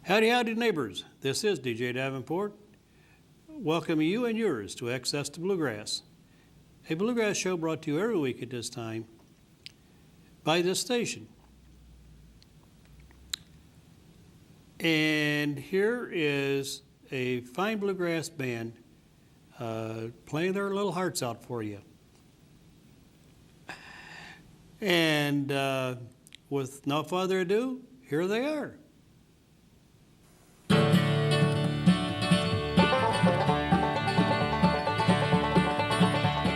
Howdy, howdy, neighbors. This is DJ Davenport. Welcoming you and yours to Access to Bluegrass, a bluegrass show brought to you every week at this time by this station. And here is a fine bluegrass band playing their little hearts out for you. And with no further ado, here they are.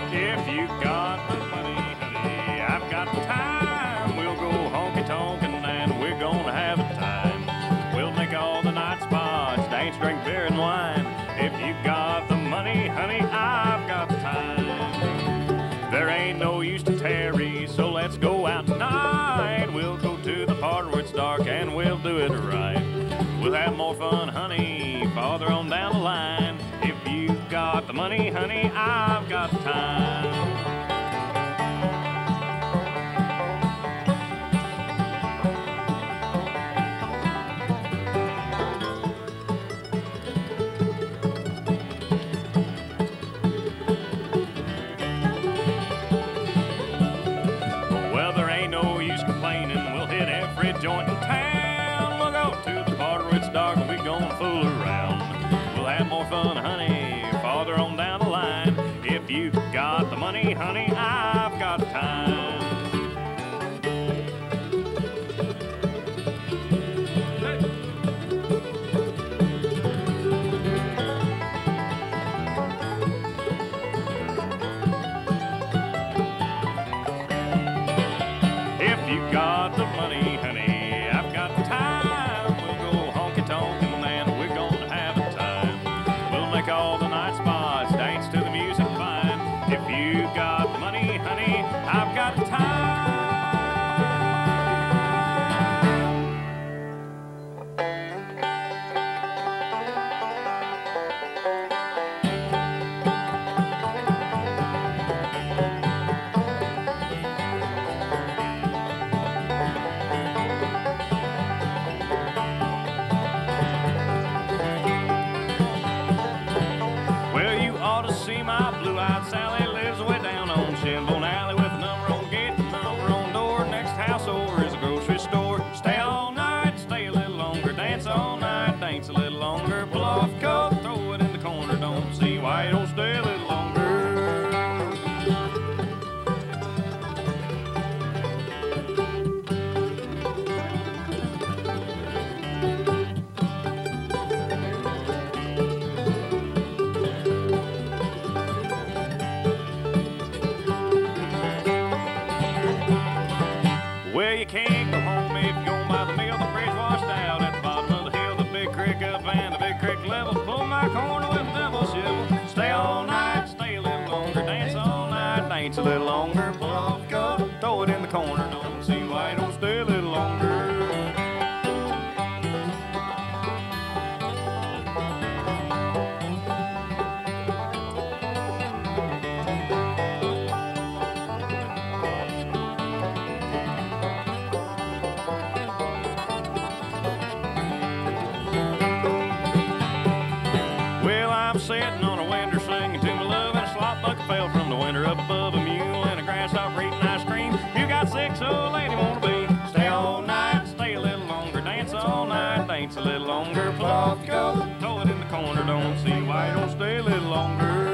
If you got the money, honey, I've got the time. We'll go honky-tonkin' and we're gonna have a time. We'll make all the night spots, dance, drink beer and wine. If you got the money, honey, I've got the time. There ain't no use to tarry, so let's go out tonight. We'll go to the part where it's dark and we'll do it right. We'll have more fun, honey, farther on down the line. If you got the money, honey, I've got the time. Well, there ain't no use complaining. We'll hit every joint in town. We'll go to the part where it's dark and we gonna fool around. We'll have more fun, honey, farther on down the line. If you got the money, honey, I've got time. If you got the money, honey, I've got the time. We'll go honky-tonkin' and we're gonna have a time. We'll make all the night spots, dance to the music fine. If you got the money, honey, I've got the time. Well, you ought to see my blue-eyed Sally lives way down on Shinbone Alley with a number on gate and number on door. Next house over is a grocery store. Stay all night, stay a little longer. Dance all night, dance a little longer. Pull off coat, throw it in the corner. Don't see why you don't stay a little longer. Well, you can't go home if you're going by the mill. The bridge washed out at the bottom of the hill. The big creek up and the big creek level. Pull my corner with the devil's shovel. Stay all night, stay a little longer. Dance all night, dance a little longer. Pull off the cup, throw it in the corner. Don't see why you don't stay a little longer. Well, I'm sitting on a window singing to my love, and a slop bucket fell from the window up above a mule and a grasshopper eating ice cream. You got six old lady wanna be. Stay all night, stay a little longer. Dance all night, dance a little longer. Pull off the coat, throw it in the corner. Don't see why you don't stay a little longer.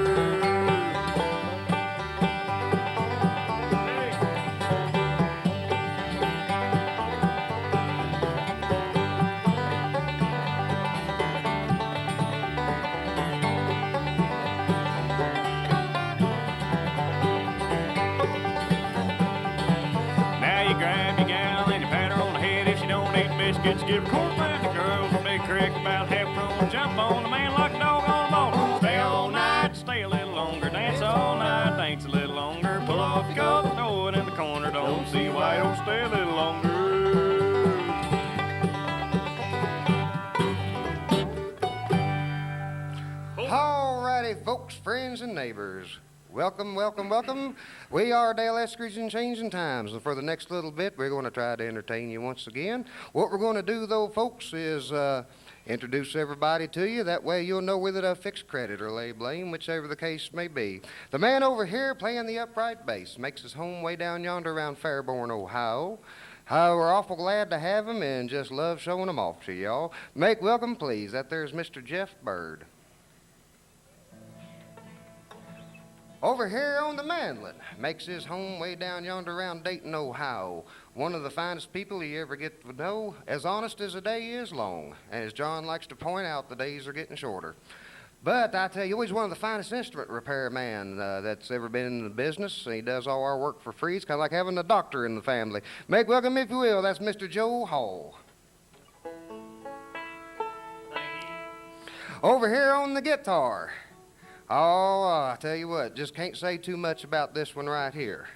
Now you grab your gal and you pat her on the head. If she don't eat biscuits, give her cornbread. The girls in the big creek about half grown. Jump on the man like a dog on a bone. Stay all night, stay a little longer. Dance all night, dance a little longer. Pull off your coat, throw it in the corner. Don't see why you don't stay a little longer. Alrighty, folks, friends, and neighbors. Welcome, welcome, welcome. We are Dayle Eskridge in Changing Times, and for the next little bit, we're going to try to entertain you once again. What we're going to do, though, folks, is introduce everybody to you. That way you'll know whether to fix credit or lay blame, whichever the case may be. The man over here playing the upright bass makes his home way down yonder around Fairborn, Ohio. We're awful glad to have him and just love showing him off to y'all. Make welcome, please. That there's Mr. Jeff Bird. Over here on the mandolin, makes his home way down yonder around Dayton, Ohio. One of the finest people you ever get to know, as honest as a day is long. And as John likes to point out, the days are getting shorter. But I tell you, he's one of the finest instrument repairmen that's ever been in the business. He does all our work for free. It's kind of like having a doctor in the family. Make welcome, if you will, that's Mr. Joe Hall. Over here on the guitar. Oh, I tell you what, just can't say too much about this one right here.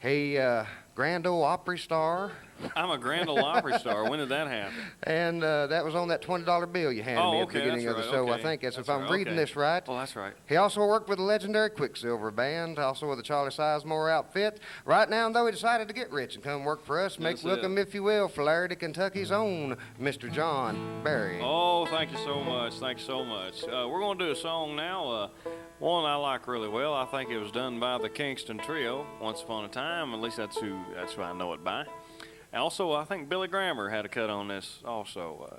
He, Grand Ole Opry star. I'm a Grand Ole Opry star. When did that happen? And that was on that $20 bill you handed me at the beginning of the show. Okay. I think that's if I'm right. reading this right. Well, that's right. He also worked with the legendary Quicksilver Band, also with the Charlie Sizemore outfit. Right now, though, he decided to get rich and come work for us. Make welcome, if you will, Flaherty, Kentucky's own Mr. John Barry. Oh, thank you so much. Thank you so much. We're going to do a song now. One I like really well. I think it was done by the Kingston Trio once upon a time. At least that's who I know it by. Also, I think Billy Grammer had a cut on this also,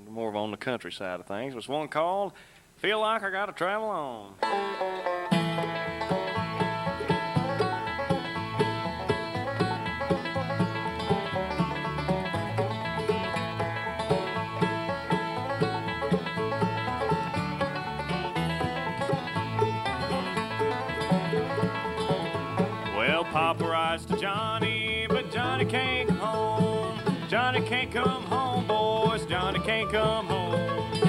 more on the country side of things. It was one called Feel Like I Gotta Travel On. Well, Papa rides to Johnny, but Johnny can't come home. Johnny can't come home, boys. Johnny can't come home.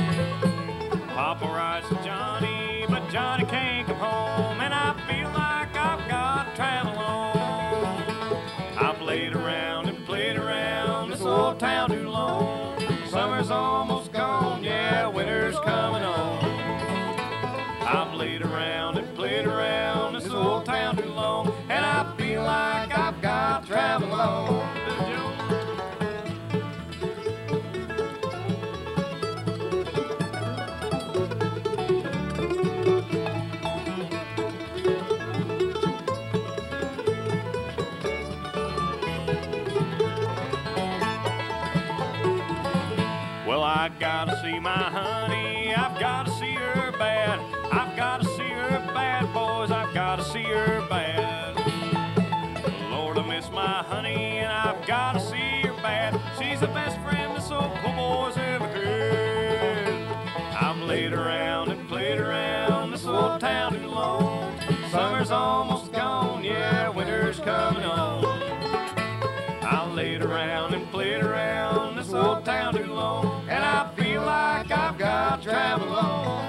Papa rides to Johnny, but Johnny can't come home. And I feel like I've got to travel on. I played around this old town too long. Summer's almost gone, yeah, winter's coming on. I played around this old town too long. And I feel like I've got to travel on. Well, I gotta see my honey, I've gotta see her bad. I've gotta see her bad, boys, I've gotta see her bad. Lord, I miss my honey, and I've gotta see her bad. She's the best friend this old poor boy's ever had. I've laid around and played around this old town too long. Summer's almost gone, yeah, winter's coming on. I laid around and played around this old town too long, and I feel like I've got to travel on.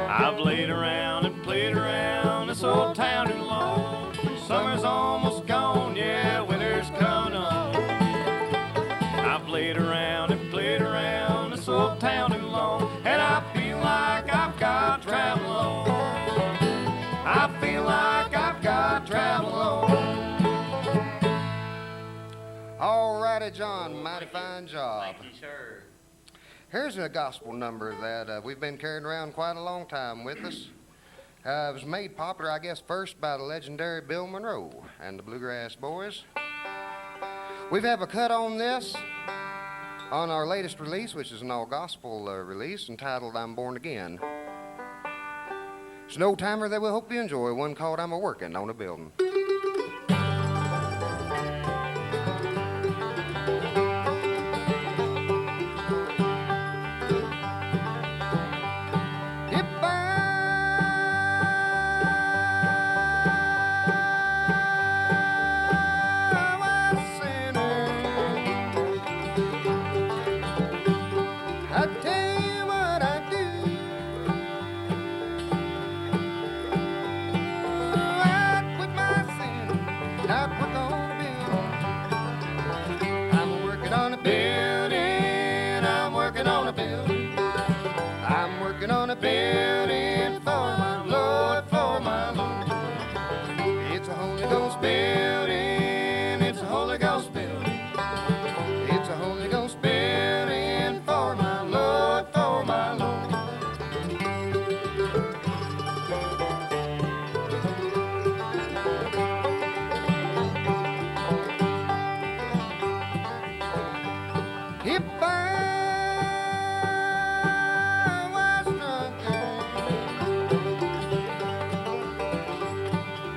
I've laid around and played around this old town too long. Summer's almost gone, yeah, winter's coming on. I've laid around and played around this old town too long, and I feel like I've got to travel on. I feel like I've got to travel on. All righty, John, mighty fine job. Thank you, sir. Here's a gospel number that we've been carrying around quite a long time with us. It was made popular, I guess, first by the legendary Bill Monroe and the Bluegrass Boys. We have a cut on this on our latest release, which is an all-gospel release entitled I'm Born Again. It's an old-timer that we hope you enjoy, one called I'm A-Working on a Building. Tonight we're gonna build. I'm working on a building. I'm working on a building. I'm working on a building for my Lord, for my Lord. It's a Holy Ghost building. It's a Holy Ghost building. It's a Holy Ghost building for my Lord, for my Lord. If I was drunken,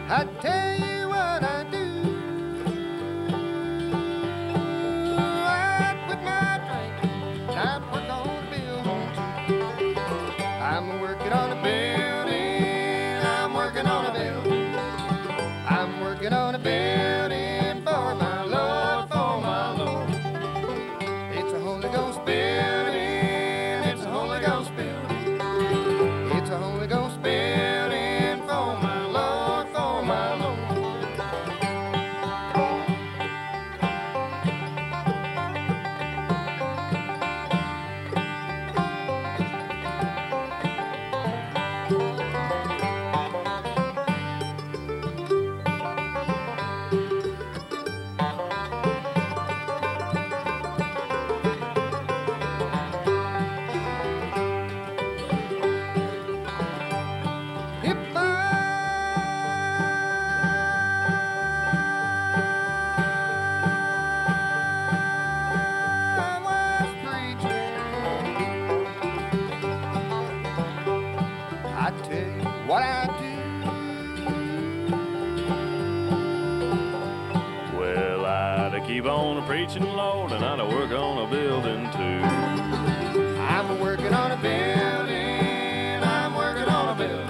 I'd tell you what I do. I'd quit my drinking. Tonight we're gonna build on two. I'm working on a building. I'm working on a building. I'm working on a building for my Lord, for my Lord. It's a Holy Ghost building. It's a Holy Ghost building. It's a Holy Ghost building for my Lord, for my Lord. If I was preaching, I'd tell you what I do. Well, I'd keep on preaching, Lord, and I'd work on a building too. I'm working on a building. I'm working on a building.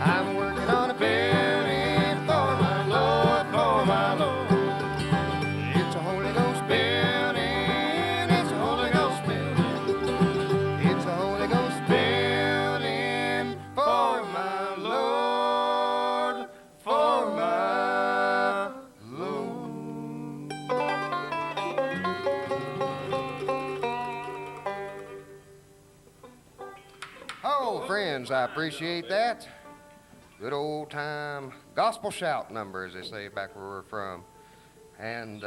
I'm working on a building for my Lord, for my Lord. It's a Holy Ghost building. It's a Holy Ghost building. It's a Holy Ghost building for my Lord, for my Lord. Oh, friends, I appreciate that. Good old time gospel shout number, as they say back where we're from. And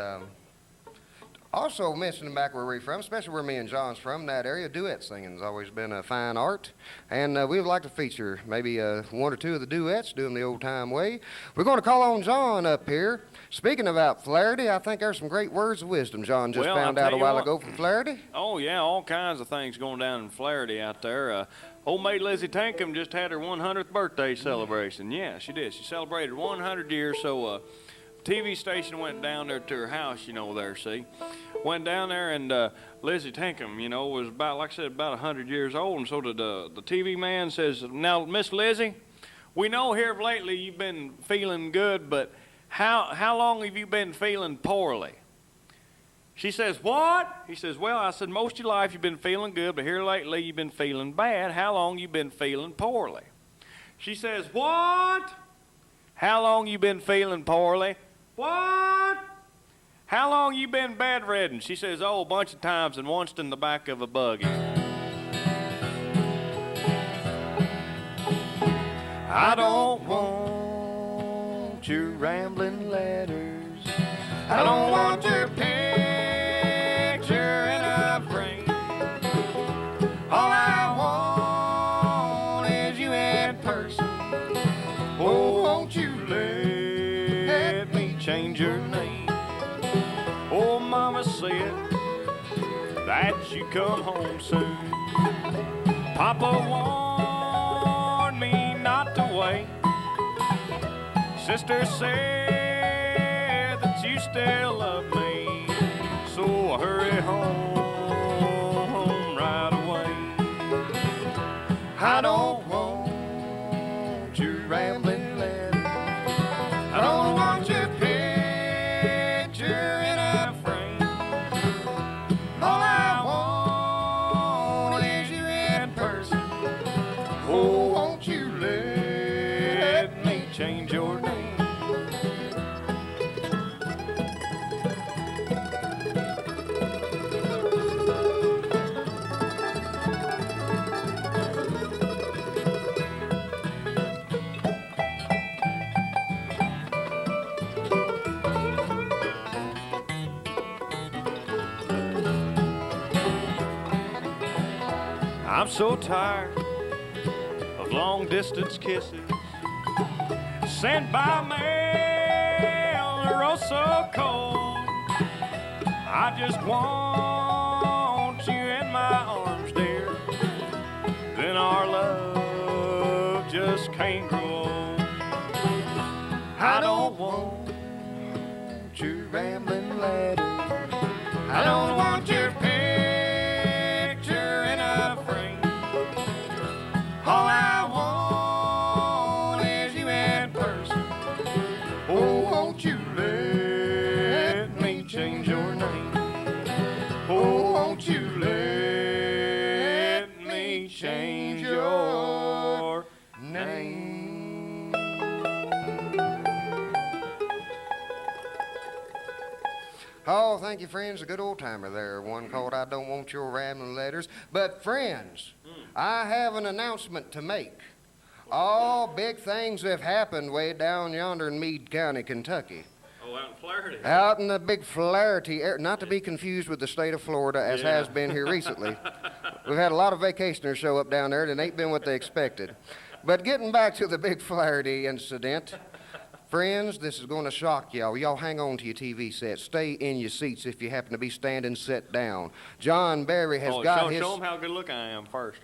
also mentioning back where we're from, especially where me and John's from, that area, duet singing's always been a fine art. And we would like to feature maybe one or two of the duets, do them the old time way. We're going to call on John up here. Speaking about Flaherty, I think there's some great words of wisdom John just Well, found I'll out tell a you while what. ago from Flaherty. Oh, yeah, all kinds of things going down in Flaherty out there. Old maid Lizzie Tankum just had her 100th birthday celebration. Yeah, she did. She celebrated 100 years, so TV station went down there to her house, you know, there, see. Went down there, and Lizzie Tankum, you know, was about, like I said, about 100 years old, and so did the TV man says, now, Miss Lizzie, we know here of lately you've been feeling good, but how long have you been feeling poorly? She says, what? He says, well, I said, most of your life you've been feeling good, but here lately you've been feeling bad. How long you been feeling poorly? She says, what? How long you been feeling poorly? What? How long you been bedridden? She says, oh, a bunch of times, and once in the back of a buggy. I don't want your rambling letters. I don't want your picture in a frame. All I want is you in person. Oh, won't you let me change your name? Oh, Mama said that you come home soon. Papa warned me not to wait. Sister said that you still love me, so I hurry home right away. I don't want your rambling letter. I don't want your picture in a frame. All I want is you in person. Oh, won't you let me change your name? I'm so tired of long distance kisses sent by mail, they're oh so cold. I just want you in my arms, dear. Then our love just can't grow old. I don't want your rambling letter. I don't want your picture in a frame. All I want is you in person. Oh, won't you let me change your name? Oh, won't you let me change your name? Oh, thank you, friends. A good old timer there. One called I Don't Want Your Rambling Letters. But, friends, I have an announcement to make. All big things have happened way down yonder in Meade County, Kentucky. Oh, out in Flaherty. Out in the big Flaherty area, not to be confused with the state of Florida, as has been here recently. We've had a lot of vacationers show up down there, and it ain't been what they expected. But getting back to the big Flaherty incident, friends, this is going to shock y'all. Y'all hang on to your TV sets. Stay in your seats if you happen to be standing set down. John Barry has got his... Show them how good looking I am first.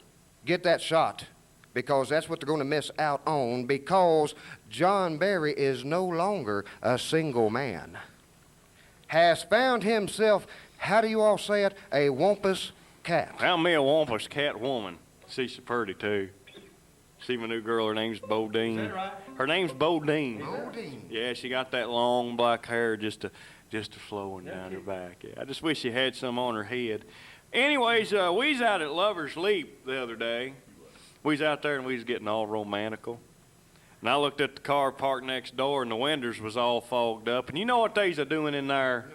Get that shot, because that's what they're going to miss out on, because John Barry is no longer a single man. Has found himself, how do you all say it, a wampus cat. Found me a wampus cat woman. She's so pretty, too. See my new girl, her name's Bodine. Is that right? Her name's Bodine. Bodine. Yeah, she got that long black hair just flowing down her back. Yeah, I just wish she had some on her head. Anyways, we was out at Lover's Leap the other day. We was out there and we was getting all romantical. And I looked at the car parked next door and the windows was all fogged up. And you know what they's a doing in there?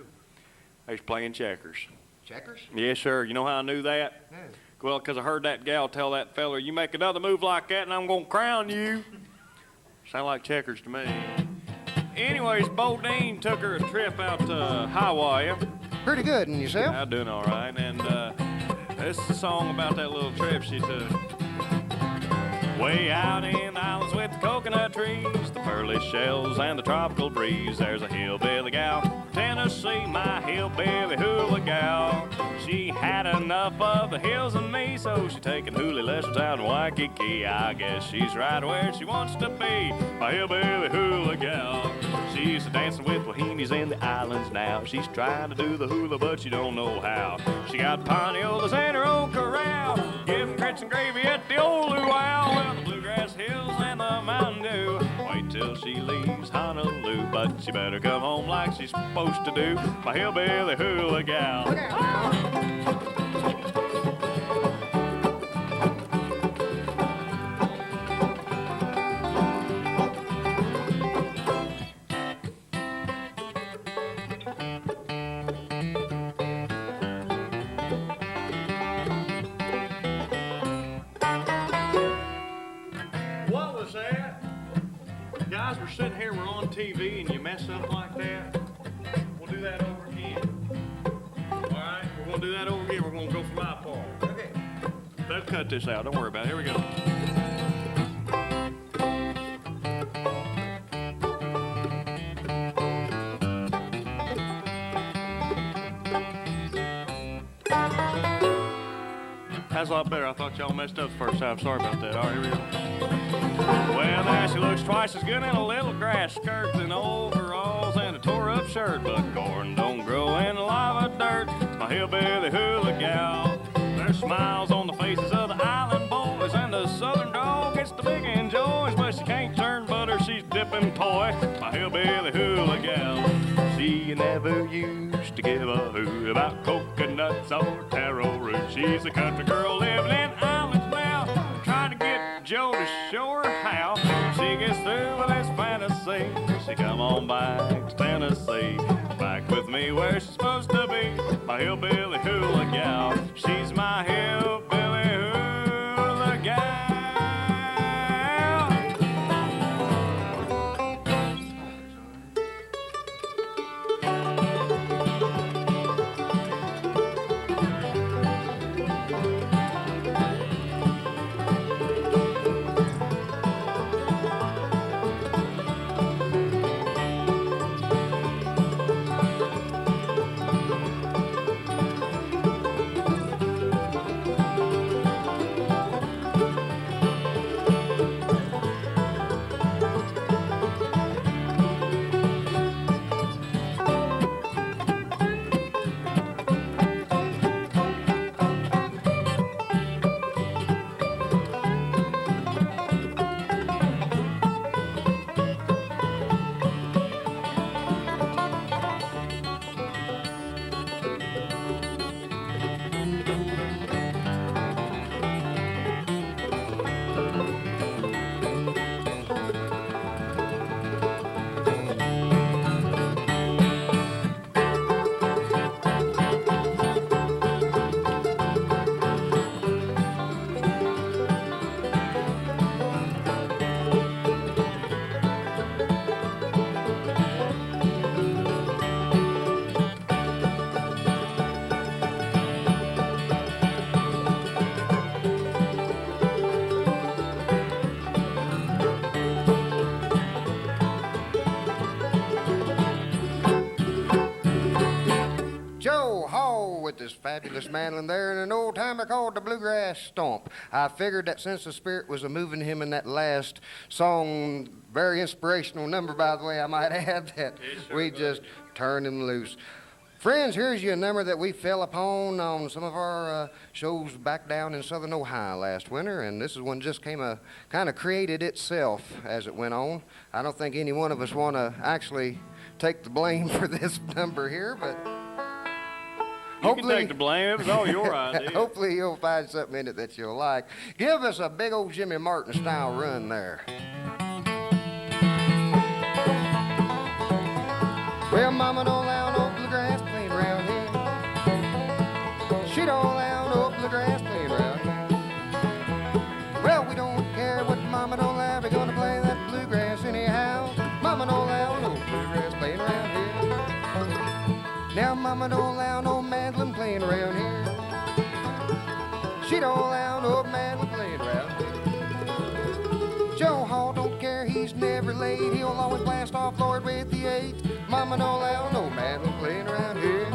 They's playing checkers. Checkers? Yes, sir. You know how I knew that? Yeah. Well, 'cause I heard that gal tell that feller, you make another move like that and I'm going to crown you. Sound like checkers to me. Anyways, Bodine took her a trip out to Hawaii. Pretty good, and yourself? I'm doing all right. And this is a song about that little trip she took. Way out in the islands with the coconut trees, the pearly shells and the tropical breeze, there's a hillbilly gal, Tennessee, my hillbilly hula gal. She had enough of the hills and me, so she's taking hula lessons out in Waikiki. I guess she's right where she wants to be, my hillbilly hula gal. She's dancing with wahinis in the islands now. She's trying to do the hula, but she don't know how. She got ponyolas and her own corral, giving grits and gravy at the old luau. Well, the Bluegrass Hills and the Mountain Dew. Wait till she leaves Honolulu, but she better come home like she's supposed to do, my hillbilly hula gal. What was that? Guys, we're sitting here, we're on TV, and you mess up like that. We'll do that over again. All right, we're gonna do that over again. We're gonna go for my part. Okay. Let's cut this out. Don't worry about it. Here we go. That's a lot better. I thought y'all messed up the first time. Sorry about that. All right, here we go. Well, now she looks twice as good in a little grass skirt than overalls and a tore-up shirt. But corn don't grow in lava dirt, my hillbilly hula gal. There's smiles on the faces of the island boys, and the southern dog gets the big enjoys. But she can't turn butter, she's dipping toy, my hillbilly hula gal. She never used to give a hoot about coconuts or taro root. She's a country girl living in islands now, trying to get Joe to show her how. She gets through with this fantasy, she come on back to Tennessee, back with me where she's supposed to be, my hillbilly hula gal. She's my hillbilly hula gal. with this fabulous mandolin there and an old timer called the Bluegrass Stomp. I figured that since the Spirit was a-moving him in that last song, very inspirational number, by the way, I might add, that we just turned him loose. Friends, here's you a number that we fell upon on some of our shows back down in southern Ohio last winter, and this is one just kind of created itself as it went on. I don't think any one of us want to actually take the blame for this number here, but you can take the blame. It was all your idea. Hopefully you'll find something in it that you'll like. Give us a big old Jimmy Martin style run there. Well, Mama don't allow no bluegrass playing around here. She don't allow no bluegrass playing around here. Well, we don't care what Mama don't allow. We're gonna play that bluegrass anyhow. Mama don't allow no bluegrass playing around here. Now Mama don't allow no mandolin playing around here. She don't allow no mandolin playing around here. Joe Hall don't care, he's never late. He'll always blast off Lord with the 8. Mama don't allow no mandolin playing around here.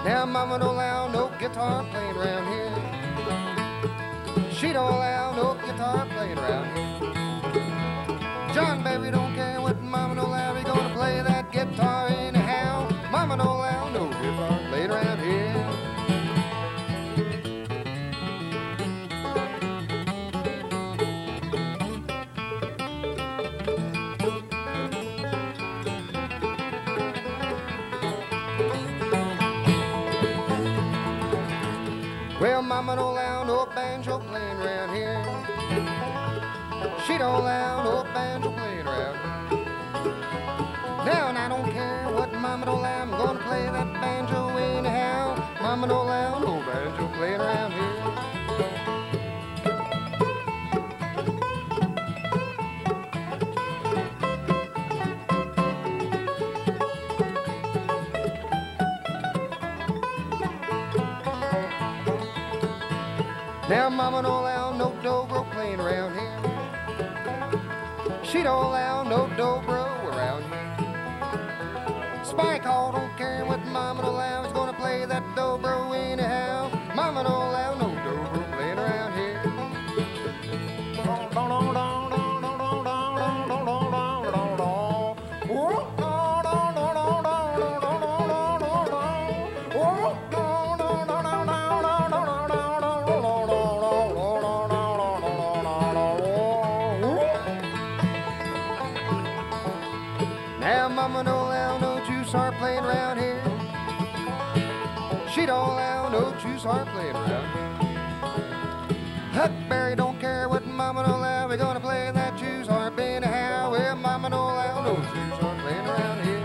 Now Mama don't allow no guitar playing around here. She don't allow no guitar playing around here. John Baby don't care what Mama don't allow. We're gonna play that guitar anyhow. Mama don't allow no guitar playing around here. Well, Mama don't allow no banjo playing around here. She don't allow no banjo playing around here. Now, and I don't care what Mama don't allow. I'm gonna play that banjo anyhow. Mama don't allow no banjo playing around here. Now Mama don't allow no dobro playing around here. She don't allow no dobro around here. Spike Hall don't care what Mama don't allow. He's gonna play that dobro anyhow. Mama don't allow no dobro playing around here. Now Mama don't allow no juice harp playing around here. She don't allow no juice harp playing around here. Huckberry don't care what Mama don't allow. We're gonna play that juice harp anyhow. Well, Mama don't allow no juice harp playing around here.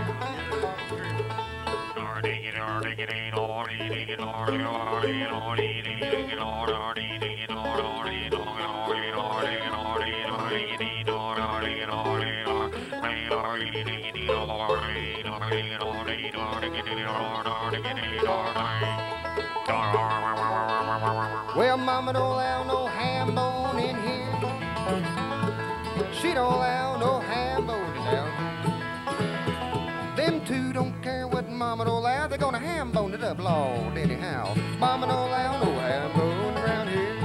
Well, Mama don't allow no ham bone in here. She don't allow no ham bone down here. Them two don't care what Mama don't allow. They're gonna ham bone it up, Lord, anyhow. Mama don't allow no ham bone around here.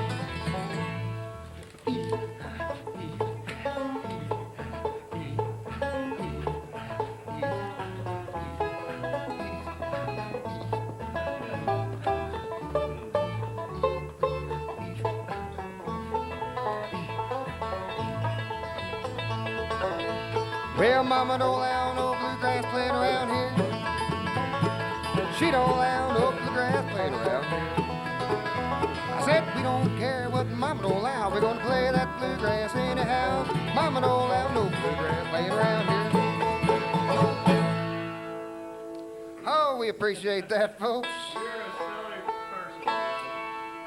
Well, Mama don't allow no bluegrass playing around here. She don't allow no bluegrass playing around here. I said we don't care what Mama don't allow. We're gonna play that bluegrass anyhow. Mama don't allow no bluegrass playing around here. Oh, we appreciate that, folks.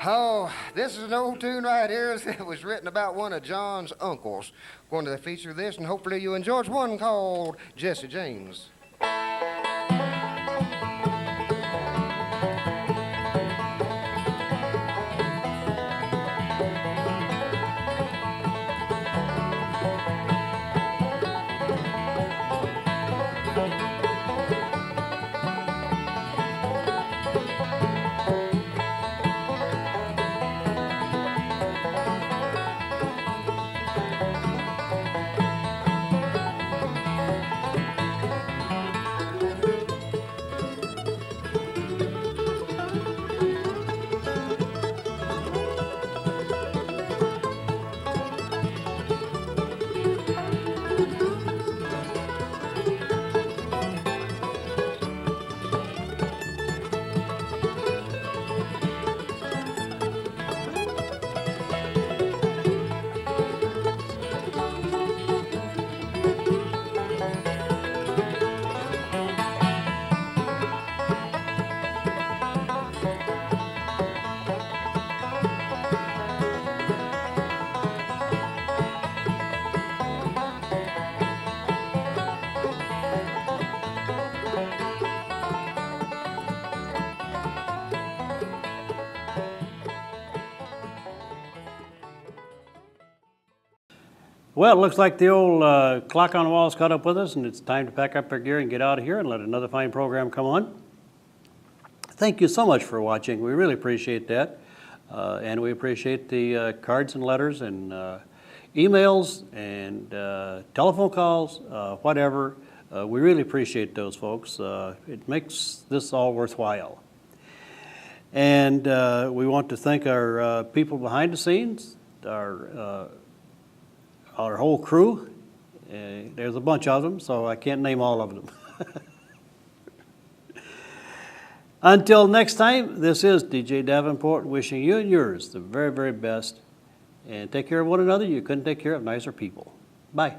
Oh, this is an old tune right here. It was written about one of John's uncles. Going to feature this, and hopefully you enjoy. It's one called Jesse James. Well, it looks like the old clock on the wall's caught up with us, and it's time to pack up our gear and get out of here and let another fine program come on. Thank you so much for watching. We really appreciate that. And we appreciate the cards and letters and emails and telephone calls, whatever. We really appreciate those, folks. It makes this all worthwhile. And we want to thank our people behind the scenes, our whole crew. There's a bunch of them, so I can't name all of them. Until next time, this is DJ Davenport wishing you and yours the very, very best. And take care of one another. You couldn't take care of nicer people. Bye.